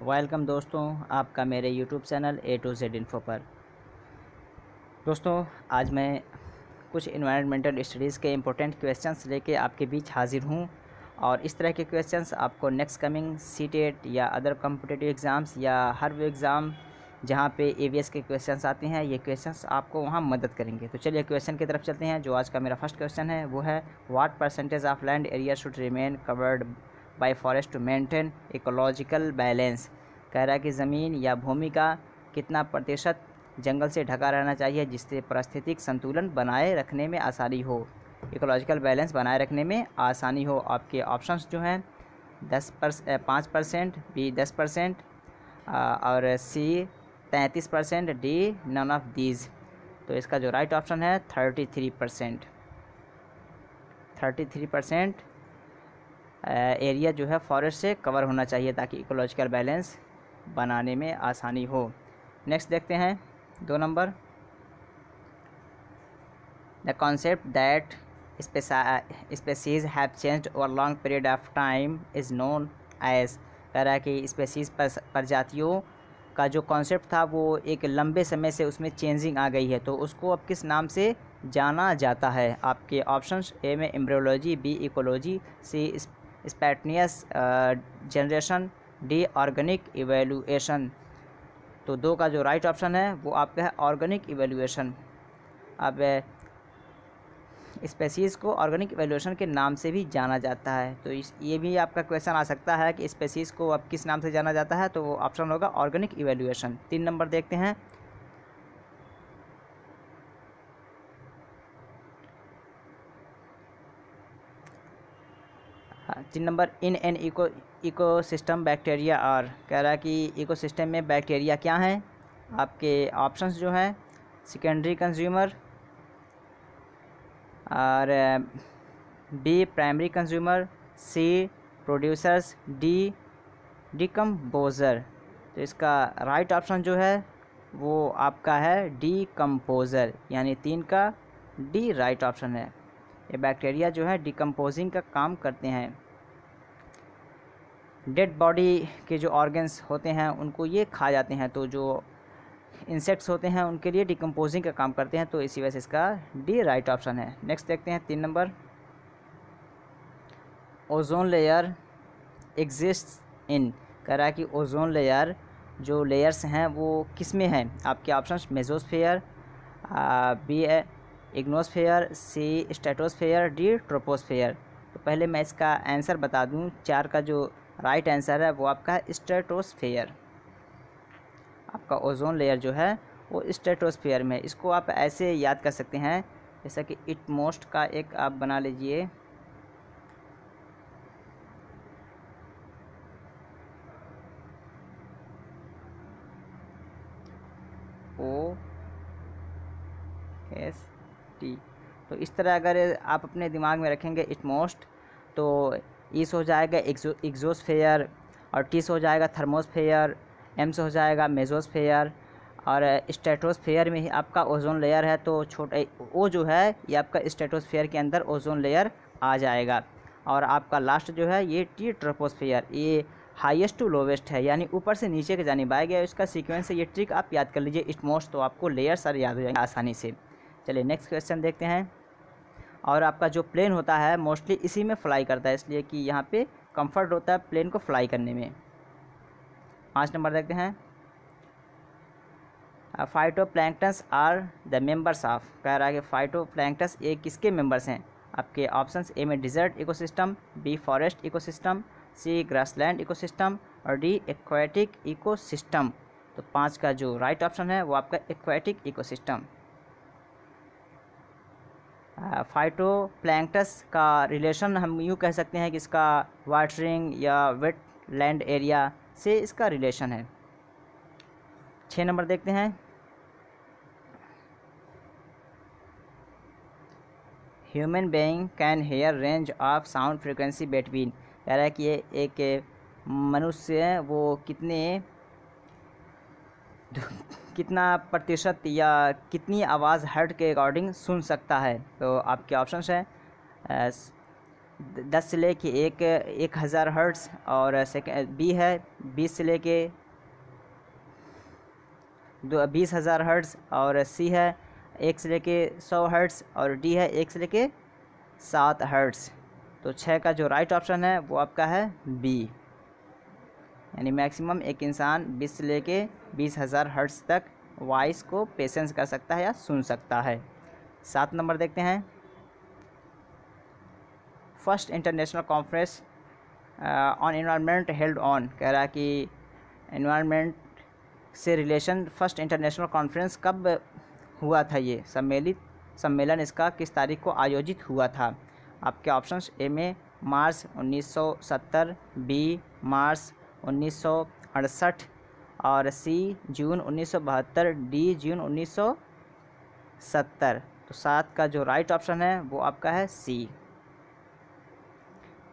Welcome दोस्तों, आपका मेरे YouTube channel A to Z info पर। दोस्तों, आज मैं कुछ इन्वायरमेंटल स्टडीज़ के इम्पोर्टेंट क्वेश्चंस लेके आपके बीच हाजिर हूँ और इस तरह के क्वेश्चंस आपको नेक्स्ट कमिंग सीटेट या अदर कॉम्पिटिटिव एग्ज़ाम्स या हर वो एग्ज़ाम जहाँ पे AVS के क्वेश्चंस आते हैं, ये क्वेश्चंस आपको वहाँ मदद करेंगे। तो चलिए क्वेश्चन की तरफ चलते हैं। जो आज का मेरा फर्स्ट क्वेश्चन है वो है, what percentage of land area should remain covered by forest to maintain ecological balance. कह रहा है कि ज़मीन या भूमि का कितना प्रतिशत जंगल से ढका रहना चाहिए जिससे पारिस्थितिक संतुलन बनाए रखने में आसानी हो, इकोलॉजिकल बैलेंस बनाए रखने में आसानी हो। आपके ऑप्शंस जो हैं 5%, बी 10% और सी 33%, डी नन ऑफ दीज। तो इसका जो राइट ऑप्शन है 33%। 33% एरिया जो है फॉरेस्ट से कवर होना चाहिए ताकि इकोलॉजिकल बैलेंस बनाने में आसानी हो। नेक्स्ट देखते हैं 2 नंबर। The concept that species have changed over long period of time is known as. कह रहा है कि स्पेसीज़ प्रजातियों का जो कॉन्सेप्ट था वो एक लंबे समय से उसमें चेंजिंग आ गई है, तो उसको अब किस नाम से जाना जाता है। आपके ऑप्शंस ए में एम्ब्रियोलॉजी, बी इकोलॉजी, सी स्पैटनियस जनरेशन, डी ऑर्गेनिक इवेल्यूएशन। तो 2 का जो राइट ऑप्शन है वो आपका है ऑर्गेनिक इवेल्यूएशन। अब स्पेसीज़ को ऑर्गेनिक इवेल्यूएशन के नाम से भी जाना जाता है, तो ये भी आपका क्वेश्चन आ सकता है कि स्पेसीज़ को अब किस नाम से जाना जाता है, तो वो ऑप्शन होगा ऑर्गेनिक इवेल्यूएशन। 3 नंबर देखते हैं। हाँ, 3 नंबर। In an ecosystem bacteria are. कह रहा है कि इकोसिस्टम में बैक्टीरिया क्या हैं। आपके ऑप्शंस जो हैं सेकेंडरी कंज्यूमर और be primary consumer, C producers, D decomposer. तो इसका राइट ऑप्शन जो है वो आपका है डिकम्पोज़र, यानी 3 का डी राइट ऑप्शन है। ये बैक्टीरिया जो है डिकम्पोजिंग का काम करते हैं। डेड बॉडी के जो ऑर्गन्स होते हैं उनको ये खा जाते हैं, तो जो इंसेक्ट्स होते हैं उनके लिए डिकम्पोजिंग का काम करते हैं, तो इसी वजह से इसका डी राइट ऑप्शन है। नेक्स्ट देखते हैं 3 नंबर। ओजोन लेयर एग्जिस्ट्स इन। कह रहा है कि ओजोन लेयर जो लेयर्स हैं वो किस में हैं। आपके ऑप्शंस मेसोस्फेयर, बी इग्नोस्फेयर, सी स्ट्रेटोस्फेयर, डी ट्रोपोस्फेयर। तो पहले मैं इसका आंसर बता दूं, 4 का जो राइट आंसर है वो आपका स्ट्रेटोस्फेयर। आपका ओजोन लेयर जो है वो स्ट्रेटोस्फेयर में। इसको आप ऐसे याद कर सकते हैं जैसा कि इटमोस्ट का एक आप बना लीजिए, OST। तो इस तरह अगर आप अपने दिमाग में रखेंगे इटमोस्ट, तो ई से हो जाएगा एग्जोस्फेयर, और टी से हो जाएगा थर्मोस्फेयर, एम से हो जाएगा मेसोस्फेयर, और स्ट्रेटोस्फेयर में ही आपका ओजोन लेयर है। तो छोटा ओ जो है ये आपका स्ट्रेटोस्फेयर के अंदर ओजोन लेयर आ जाएगा। और आपका लास्ट जो है ये टी ट्रोपोस्फेयर, ये हाईएस्ट टू लोवेस्ट है, यानी ऊपर से नीचे के जानिब आएगा। इसका सीक्वेंस है, ये ट्रिक आप याद कर लीजिए इटमोस्ट, तो आपको लेयर सारे याद हो जाएंगे आसानी से। चलिए नेक्स्ट क्वेश्चन देखते हैं। और आपका जो प्लेन होता है मोस्टली इसी में फ्लाई करता है, इसलिए कि यहाँ पे कंफर्ट होता है प्लेन को फ्लाई करने में। 5 नंबर देखते हैं। Phytoplanktons are the members of. कह रहा है कि फाइटोप्लैंक्टन्स ये किसके मेंबर्स हैं। आपके ऑप्शंस ए में desert ecosystem, B forest ecosystem, C grassland ecosystem, और डी एक्वाटिक इकोसिस्टम। तो 5 का जो राइट ऑप्शन है वो आपका एक्वाटिक इकोसिस्टम। फाइटोप्लैंक्टस का रिलेशन हम यूँ कह सकते हैं कि इसका वाटरिंग या वेट लैंड एरिया से इसका रिलेशन है। 6 नंबर देखते हैं। Human being can hear range of sound frequency between. कह रहा है कि ये एक मनुष्य है वो कितना प्रतिशत या कितनी आवाज़ हर्ट के अकॉर्डिंग सुन सकता है। तो आपके ऑप्शंस हैं 10 से लेके 1000 हर्ट्ज़, और बी है 20 से लेके 20,000 हर्ट्ज़, और सी है 1 से लेके 100 हर्ट्ज़, और डी है 1 से लेके 7 हर्ट्ज़। तो 6 का जो राइट ऑप्शन है वो आपका है बी, यानी मैक्सिमम एक इंसान 20 से लेके 20,000 हर्ट्ज़ तक वॉइस को पेशेंस कर सकता है या सुन सकता है। 7 नंबर देखते हैं। First international conference on environment held on, कह रहा है कि एनवायरनमेंट से रिलेशन फर्स्ट इंटरनेशनल कॉन्फ्रेंस कब हुआ था, ये सम्मेलन इसका किस तारीख को आयोजित हुआ था। आपके ऑप्शंस ए में मार्च 1970, बी मार्च 1968, और सी जून 1972, डी जून 1970। तो 7 का जो राइट ऑप्शन है वो आपका है सी।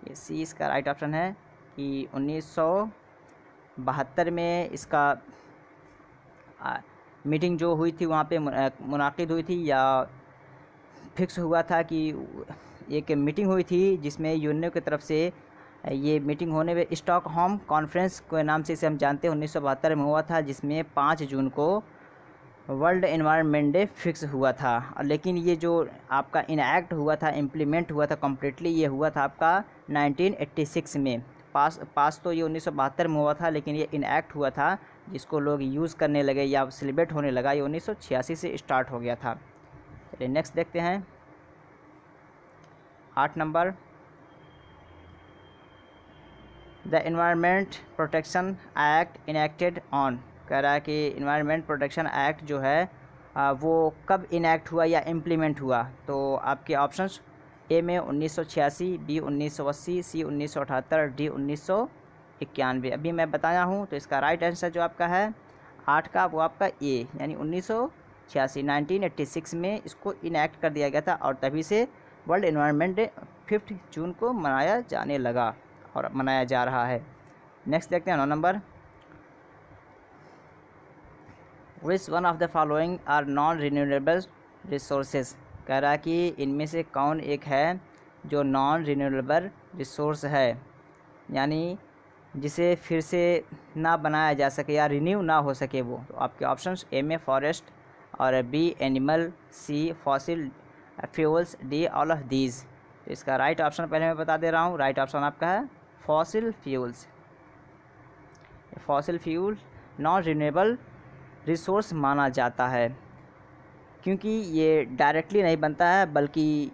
ये सी इसका राइट ऑप्शन है कि 1972 में इसका मीटिंग जो हुई थी वहाँ पे मुनाकिद हुई थी, या फिक्स हुआ था कि एक मीटिंग हुई थी जिसमें यूएनओ की तरफ से ये मीटिंग होने में स्टॉकहोम कॉन्फ्रेंस के नाम से इसे हम जानते हैं 1972 में हुआ था, जिसमें 5 जून को वर्ल्ड एनवायरनमेंट डे फिक्स हुआ था। लेकिन ये जो आपका इनएक्ट हुआ था, इम्प्लीमेंट हुआ था कम्प्लीटली, ये हुआ था आपका 1986 में। पास तो ये 1972 में हुआ था, लेकिन ये इनएक्ट हुआ था जिसको लोग यूज़ करने लगे या सेलिब्रेट होने लगा, ये 1986 से स्टार्ट हो गया था। चलिए नेक्स्ट देखते हैं 8 number. The environment protection act enacted on, कह रहा है कि एनवायरनमेंट प्रोटेक्शन एक्ट जो है वो कब इनैक्ट हुआ या इम्प्लीमेंट हुआ। तो आपके ऑप्शंस ए में 1986, बी 1980, सी 1978, डी 1991। अभी मैं बताया हूँ, तो इसका राइट आंसर जो आपका है 8 का वो आपका ए, यानी 1986 1986 में इसको इनैक्ट कर दिया गया था, और तभी से वर्ल्ड एनवायरनमेंट डे 5 जून को मनाया जाने लगा और मनाया जा रहा है। नेक्स्ट देखते हैं 9 नंबर। Which one of the following are non renewable resources, कह रहा है कि इनमें से कौन एक है जो नॉन रिन्यूएबल रिसोर्स है, यानी जिसे फिर से ना बनाया जा सके या रिन्यू ना हो सके वो। तो आपके ऑप्शंस ए में फॉरेस्ट, और B animal, C fossil fuels, D all of these. तो इसका राइट ऑप्शन पहले मैं बता दे रहा हूँ, राइट ऑप्शन आपका है fossil fuels. Fossil fuel non renewable resource माना जाता है, क्योंकि ये डायरेक्टली नहीं बनता है, बल्कि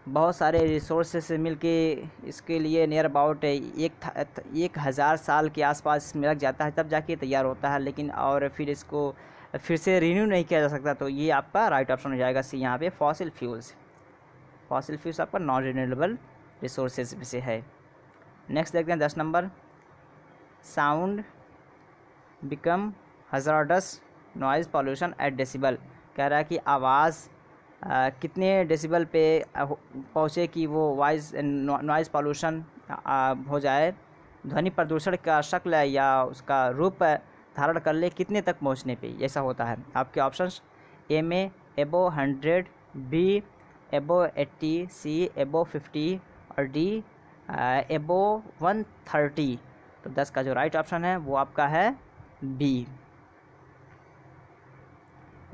बहुत सारे रिसोर्सेज से मिलके इसके लिए नियर अबाउट 1000 साल के आसपास में लग जाता है, तब जाके तैयार होता है। लेकिन और फिर इसको फिर से रिन्यू नहीं किया जा सकता। तो ये आपका राइट ऑप्शन हो जाएगा सी, यहाँ पे फॉसिल फ्यूल्स। फॉसिल फ्यूल्स आपका नॉन रिन्यूएबल रिसोर्सेज में से है। नेक्स्ट देखते हैं 10 नंबर। Sound become hazardous noise pollution at decibel, कह रहा है कि आवाज़ कितने डेसिबल पे पहुँचे कि वो नॉइज़ पॉल्यूशन हो जाए, ध्वनि प्रदूषण का शक्ल या उसका रूप धारण कर ले, कितने तक पहुँचने पे ऐसा होता है। आपके ऑप्शंस ए में एबो 100, बी एबो 80, सी एबो 50, और डी एबो 130। तो 10 का जो राइट ऑप्शन है वो आपका है बी।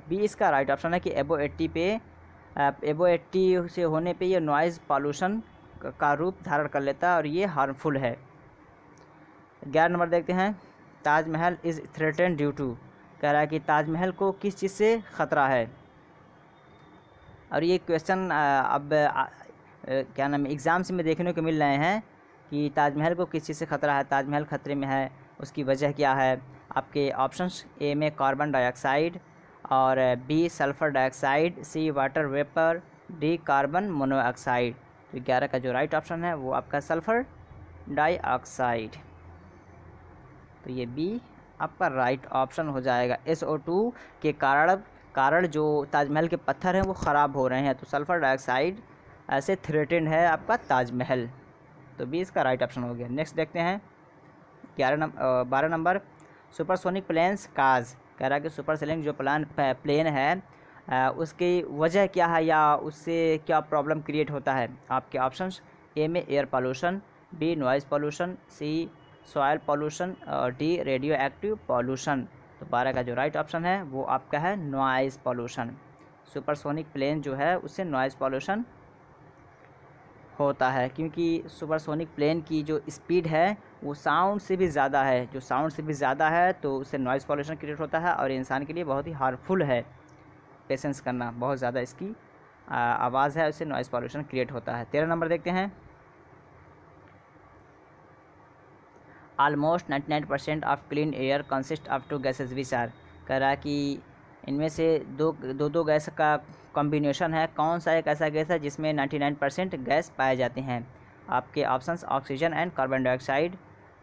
बी इसका राइट ऑप्शन है कि एबो 80 पे एबो 80 से होने पे ये नॉइज़ पॉल्यूशन का रूप धारण कर लेता है और ये हार्मफुल है। 11 नंबर देखते हैं। Taj Mahal is threatened due to, कह रहा है कि ताजमहल को किस चीज़ से ख़तरा है। और ये क्वेश्चन अब क्या नाम है एग्ज़ाम्स में देखने को मिल रहे हैं कि ताजमहल को किस चीज़ से ख़तरा है, ताजमहल ख़तरे में है, उसकी वजह क्या है। आपके ऑप्शंस ए में कार्बन डाइऑक्साइड, और B sulphur dioxide, C water vapour, D carbon monoxide. तो 11 का जो राइट ऑप्शन है वो आपका सल्फ़र डाइऑक्साइड। तो ये बी आपका राइट ऑप्शन हो जाएगा। SO2 के कारण जो ताजमहल के पत्थर हैं वो ख़राब हो रहे हैं, तो सल्फ़र डाइऑक्साइड ऐसे थ्रेटेंड है आपका ताजमहल। तो बी इसका राइट ऑप्शन हो गया। नेक्स्ट देखते हैं 12 नंबर। सुपरसोनिक प्लेन्स काज, कह रहा है कि सुपरसोनिक जो प्लेन है उसकी वजह क्या है या उससे क्या प्रॉब्लम क्रिएट होता है। आपके ऑप्शंस ए में air pollution, B noise pollution, C soil pollution और डी रेडियो एक्टिव पॉल्यूशन। तो 12 का जो राइट ऑप्शन है वो आपका है नॉइज़ पॉल्यूशन। सुपरसोनिक प्लेन जो है उससे नॉइज़ पॉल्यूशन होता है, क्योंकि सुपरसोनिक प्लेन की जो स्पीड है वो साउंड से भी ज़्यादा है। जो साउंड से भी ज़्यादा है तो उससे नॉइज़ पॉल्यूशन क्रिएट होता है और इंसान के लिए बहुत ही हार्मफुल है। पेशेंस करना, बहुत ज़्यादा इसकी आवाज़ है, उससे नॉइज़ पॉल्यूशन क्रिएट होता है। 13 नंबर देखते हैं। Almost 99% of clean air consist of two gases which are. कह रहा है कि इनमें से दो गैस का कॉम्बिनेशन है, कौन सा एक ऐसा गैस है जिसमें 99% गैस पाए जाते हैं। आपके options oxygen and carbon dioxide,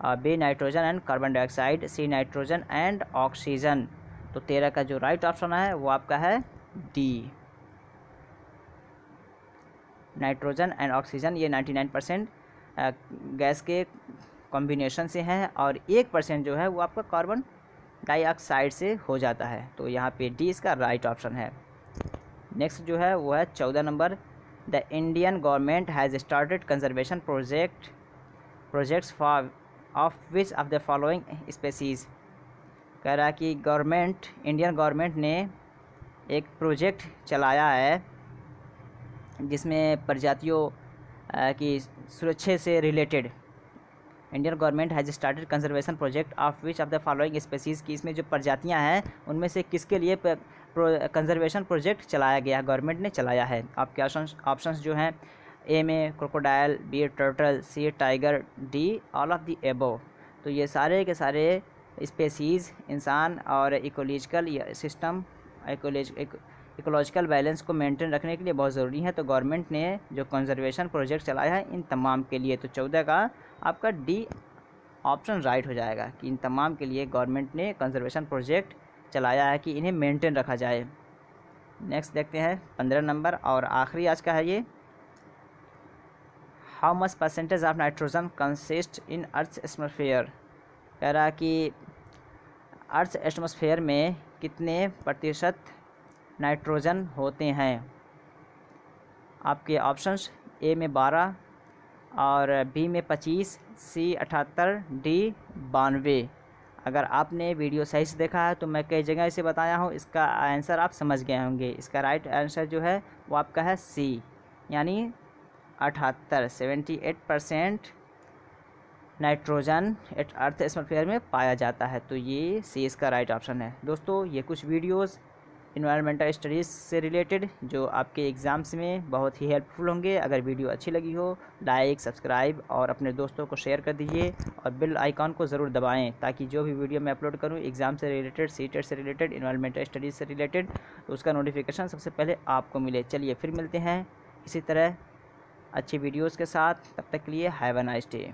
B nitrogen and carbon dioxide, C nitrogen and oxygen. तो 13 का जो राइट ऑप्शन है वो आपका है डी, नाइट्रोजन एंड ऑक्सीजन। ये 99% गैस के कॉम्बिनेशन से हैं और 1% जो है वो आपका कार्बन डाइऑक्साइड से हो जाता है। तो यहाँ पे डी इसका राइट ऑप्शन है। नेक्स्ट जो है वो है 14 number. The Indian government has started conservation projects for of which of the following species. कह रहा है कि इंडियन गवर्नमेंट ने एक प्रोजेक्ट चलाया है जिसमें प्रजातियों की सुरक्षा से related Indian government has started conservation project of which of the following species की इसमें जो प्रजातियां हैं उनमें से किसके लिए कंजर्वेशन प्रोजेक्ट चलाया गया, गवर्नमेंट ने चलाया है। आपके ऑप्शंस जो हैं ए में crocodile, B turtle, C tiger, D all of the above. तो ये सारे के सारे स्पेसीज़ इंसान और इकोलॉजिकल सिस्टम इकोलॉजिकल बैलेंस को मेंटेन रखने के लिए बहुत ज़रूरी है। तो गवर्नमेंट ने जो कंजर्वेशन प्रोजेक्ट चलाया है इन तमाम के लिए। तो 14 का आपका डी ऑप्शन राइट हो जाएगा कि इन तमाम के लिए गवर्नमेंट ने कंजर्वेशन प्रोजेक्ट चलाया है कि इन्हें मेंटेन रखा जाए। नेक्स्ट देखते हैं 15 नंबर और आखिरी आज का है ये। How much percentage of nitrogen consist in earth atmosphere. कह रहा है कि अर्थ एटमॉस्फेयर में कितने प्रतिशत नाइट्रोजन होते हैं। आपके ऑप्शंस ए में 12 और बी में 25, सी 78, डी 92। अगर आपने वीडियो सही से देखा है तो मैं कई जगह इसे बताया हूँ, इसका आंसर आप समझ गए होंगे। इसका राइट आंसर जो है वो आपका है सी, यानी 78, 78% नाइट्रोजन अर्थ एटमॉस्फेयर में पाया जाता है। तो ये सी इसका राइट ऑप्शन है। दोस्तों ये कुछ वीडियोस इन्वायरमेंटल स्टडीज़ से रिलेटेड जो आपके एग्ज़ाम्स में बहुत ही हेल्पफुल होंगे। अगर वीडियो अच्छी लगी हो लाइक, सब्सक्राइब और अपने दोस्तों को शेयर कर दीजिए और बेल आइकॉन को ज़रूर दबाएं ताकि जो भी वीडियो मैं अपलोड करूं एग्ज़ाम से रिलेटेड, सीटेट से रिलेटेड, इन्वायरमेंटल स्टडीज़ से रिलेटेड, तो उसका नोटिफिकेशन सबसे पहले आपको मिले। चलिए फिर मिलते हैं इसी तरह अच्छी वीडियोज़ के साथ, तब तक के लिए हैव अ नाइस डे।